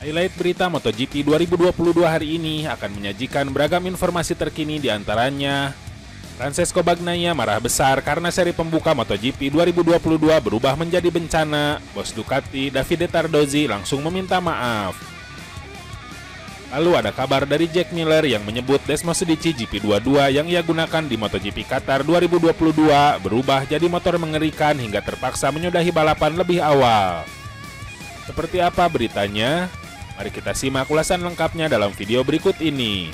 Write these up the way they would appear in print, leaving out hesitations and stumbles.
Highlight berita MotoGP 2022 hari ini akan menyajikan beragam informasi terkini, di antaranya Francesco Bagnaia marah besar karena seri pembuka MotoGP 2022 berubah menjadi bencana. Bos Ducati, Davide Tardozzi, langsung meminta maaf. Lalu ada kabar dari Jack Miller yang menyebut Desmosedici GP22 yang ia gunakan di MotoGP Qatar 2022 berubah jadi motor mengerikan hingga terpaksa menyudahi balapan lebih awal. Seperti apa beritanya? Mari kita simak ulasan lengkapnya dalam video berikut ini.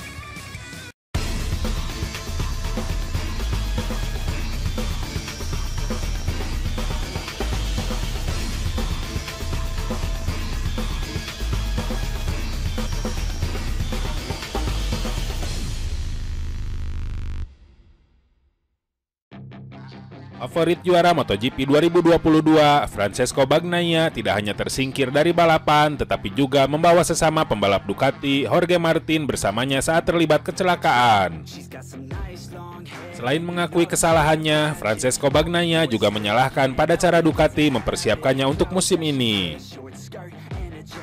Favorit juara MotoGP 2022, Francesco Bagnaia tidak hanya tersingkir dari balapan, tetapi juga membawa sesama pembalap Ducati, Jorge Martin, bersamanya saat terlibat kecelakaan. Selain mengakui kesalahannya, Francesco Bagnaia juga menyalahkan pada cara Ducati mempersiapkannya untuk musim ini.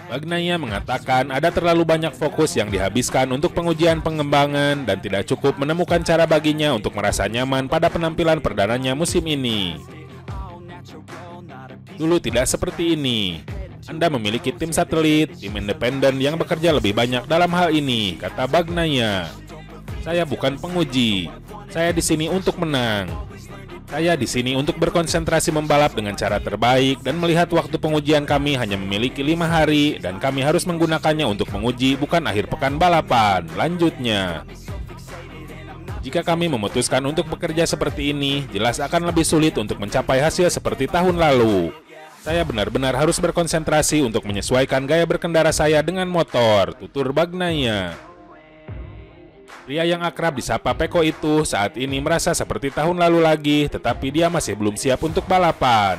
Bagnaia mengatakan ada terlalu banyak fokus yang dihabiskan untuk pengujian pengembangan dan tidak cukup menemukan cara baginya untuk merasa nyaman pada penampilan perdananya musim ini. Dulu tidak seperti ini. Anda memiliki tim satelit, tim independen yang bekerja lebih banyak dalam hal ini, kata Bagnaia. Saya bukan penguji. Saya di sini untuk menang. Saya di sini untuk berkonsentrasi membalap dengan cara terbaik dan melihat waktu pengujian kami hanya memiliki 5 hari dan kami harus menggunakannya untuk menguji, bukan akhir pekan balapan, lanjutnya. Jika kami memutuskan untuk bekerja seperti ini, jelas akan lebih sulit untuk mencapai hasil seperti tahun lalu. Saya benar-benar harus berkonsentrasi untuk menyesuaikan gaya berkendara saya dengan motor, tutur Bagnaia. Pria yang akrab disapa Peko itu saat ini merasa seperti tahun lalu lagi, tetapi dia masih belum siap untuk balapan.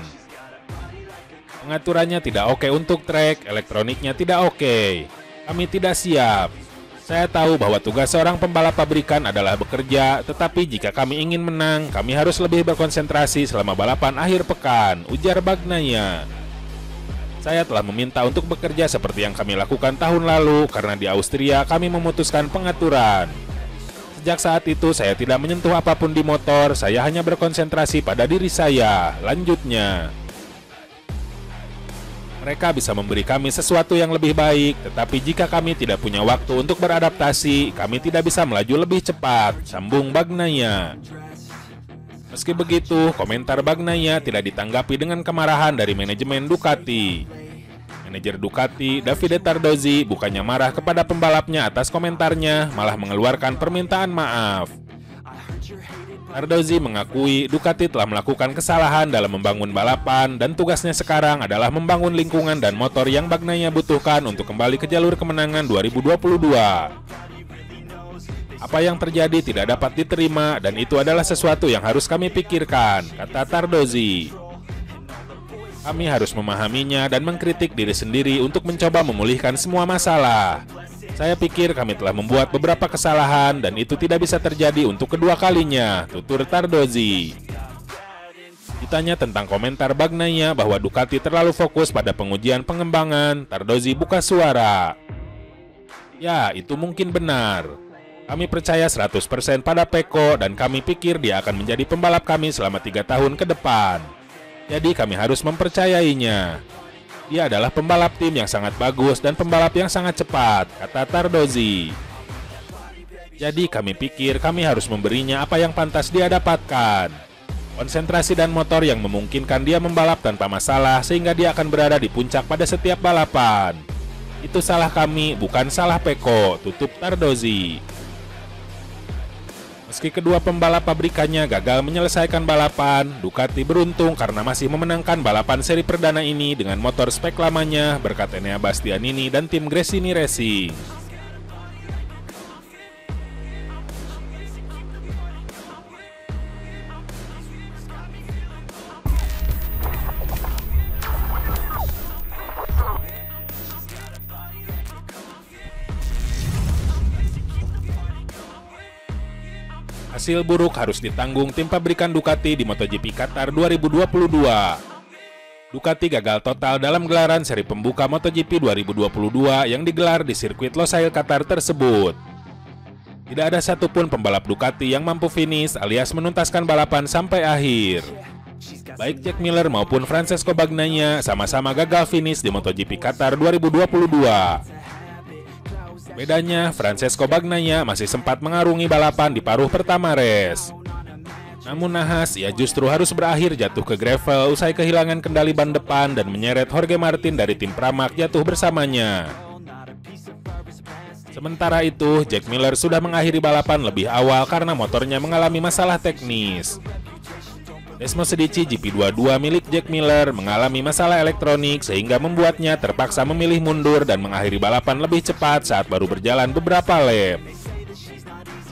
Pengaturannya tidak oke untuk trek, elektroniknya tidak oke. Kami tidak siap. Saya tahu bahwa tugas seorang pembalap pabrikan adalah bekerja, tetapi jika kami ingin menang, kami harus lebih berkonsentrasi selama balapan akhir pekan, ujar Bagnaia. Saya telah meminta untuk bekerja seperti yang kami lakukan tahun lalu, karena di Austria kami memutuskan pengaturan. Sejak saat itu saya tidak menyentuh apapun di motor, saya hanya berkonsentrasi pada diri saya, lanjutnya. Mereka bisa memberi kami sesuatu yang lebih baik, tetapi jika kami tidak punya waktu untuk beradaptasi, kami tidak bisa melaju lebih cepat, sambung Bagnaia. Meski begitu, komentar Bagnaia tidak ditanggapi dengan kemarahan dari manajemen Ducati. Manajer Ducati, Davide Tardozzi, bukannya marah kepada pembalapnya atas komentarnya, malah mengeluarkan permintaan maaf. Tardozzi mengakui Ducati telah melakukan kesalahan dalam membangun balapan dan tugasnya sekarang adalah membangun lingkungan dan motor yang Bagnaia butuhkan untuk kembali ke jalur kemenangan 2022. Apa yang terjadi tidak dapat diterima dan itu adalah sesuatu yang harus kami pikirkan, kata Tardozzi. Kami harus memahaminya dan mengkritik diri sendiri untuk mencoba memulihkan semua masalah. Saya pikir kami telah membuat beberapa kesalahan dan itu tidak bisa terjadi untuk kedua kalinya, tutur Tardozzi. Ditanya tentang komentar Bagnaia bahwa Ducati terlalu fokus pada pengujian pengembangan, Tardozzi buka suara. Ya, itu mungkin benar. Kami percaya 100% pada Peko dan kami pikir dia akan menjadi pembalap kami selama 3 tahun ke depan. Jadi kami harus mempercayainya. Dia adalah pembalap tim yang sangat bagus dan pembalap yang sangat cepat, kata Tardozzi. Jadi kami pikir kami harus memberinya apa yang pantas dia dapatkan. Konsentrasi dan motor yang memungkinkan dia membalap tanpa masalah sehingga dia akan berada di puncak pada setiap balapan. Itu salah kami, bukan salah Peko, tutup Tardozzi. Meski kedua pembalap pabrikannya gagal menyelesaikan balapan, Ducati beruntung karena masih memenangkan balapan seri perdana ini dengan motor spek lamanya berkat Enea Bastianini dan tim Gresini Racing. Hasil buruk harus ditanggung tim pabrikan Ducati di MotoGP Qatar 2022. Ducati gagal total dalam gelaran seri pembuka MotoGP 2022 yang digelar di sirkuit Losail Qatar tersebut. Tidak ada satupun pembalap Ducati yang mampu finish alias menuntaskan balapan sampai akhir. Baik Jack Miller maupun Francesco Bagnaia sama-sama gagal finish di MotoGP Qatar 2022. Bedanya, Francesco Bagnaia masih sempat mengarungi balapan di paruh pertama race. Namun nahas, ia justru harus berakhir jatuh ke gravel usai kehilangan kendali ban depan dan menyeret Jorge Martin dari tim Pramac jatuh bersamanya. Sementara itu, Jack Miller sudah mengakhiri balapan lebih awal karena motornya mengalami masalah teknis. Desmos Edici GP22 milik Jack Miller mengalami masalah elektronik sehingga membuatnya terpaksa memilih mundur dan mengakhiri balapan lebih cepat saat baru berjalan beberapa lap.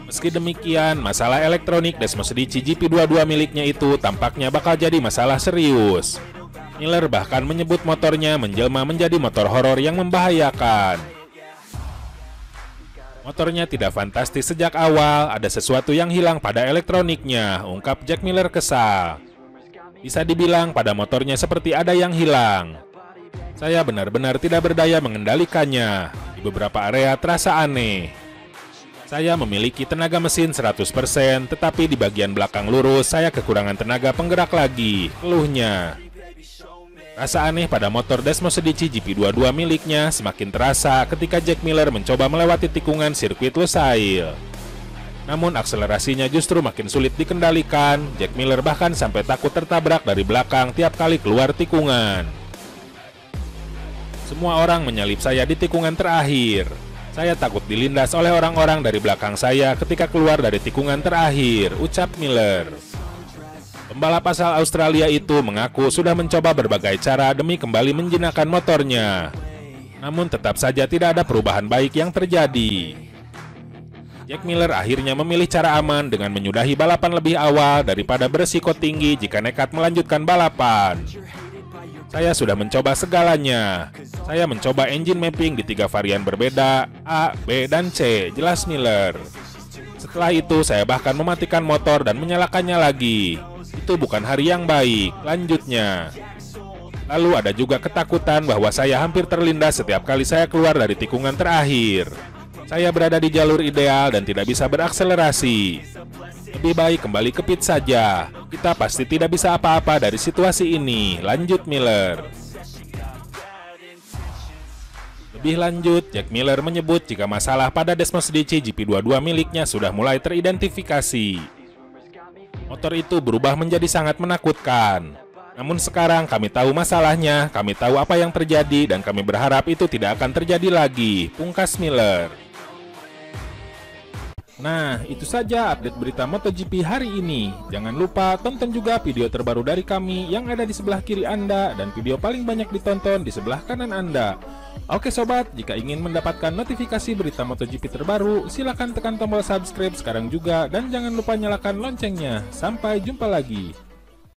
Meski demikian, masalah elektronik Desmos Edici GP22 miliknya itu tampaknya bakal jadi masalah serius. Miller bahkan menyebut motornya menjelma menjadi motor horor yang membahayakan. Motornya tidak fantastis sejak awal, ada sesuatu yang hilang pada elektroniknya, ungkap Jack Miller kesal. Bisa dibilang pada motornya seperti ada yang hilang. Saya benar-benar tidak berdaya mengendalikannya, di beberapa area terasa aneh. Saya memiliki tenaga mesin 100%, tetapi di bagian belakang lurus saya kekurangan tenaga penggerak lagi, keluhnya. Rasa aneh pada motor Desmos Edici GP22 miliknya semakin terasa ketika Jack Miller mencoba melewati tikungan sirkuit Losail. Namun akselerasinya justru makin sulit dikendalikan. Jack Miller bahkan sampai takut tertabrak dari belakang tiap kali keluar tikungan. Semua orang menyalip saya di tikungan terakhir. Saya takut dilindas oleh orang-orang dari belakang saya ketika keluar dari tikungan terakhir, ucap Miller. Pembalap asal Australia itu mengaku sudah mencoba berbagai cara demi kembali menjinakkan motornya. Namun tetap saja tidak ada perubahan baik yang terjadi. Jack Miller akhirnya memilih cara aman dengan menyudahi balapan lebih awal daripada beresiko tinggi jika nekat melanjutkan balapan. Saya sudah mencoba segalanya. Saya mencoba engine mapping di 3 varian berbeda, A, B, dan C, jelas Miller. Setelah itu saya bahkan mematikan motor dan menyalakannya lagi. Itu bukan hari yang baik, lanjutnya. Lalu ada juga ketakutan bahwa saya hampir terlindas setiap kali saya keluar dari tikungan terakhir. Saya berada di jalur ideal dan tidak bisa berakselerasi. Lebih baik kembali ke pit saja. Kita pasti tidak bisa apa-apa dari situasi ini, lanjut Miller. Lebih lanjut, Jack Miller menyebut jika masalah pada Desmos Edici GP22 miliknya sudah mulai teridentifikasi. Motor itu berubah menjadi sangat menakutkan. Namun sekarang kami tahu masalahnya, kami tahu apa yang terjadi, dan kami berharap itu tidak akan terjadi lagi, pungkas Miller. Nah, itu saja update berita MotoGP hari ini. Jangan lupa tonton juga video terbaru dari kami yang ada di sebelah kiri Anda dan video paling banyak ditonton di sebelah kanan Anda. Oke sobat, jika ingin mendapatkan notifikasi berita MotoGP terbaru, silakan tekan tombol subscribe sekarang juga dan jangan lupa nyalakan loncengnya. Sampai jumpa lagi.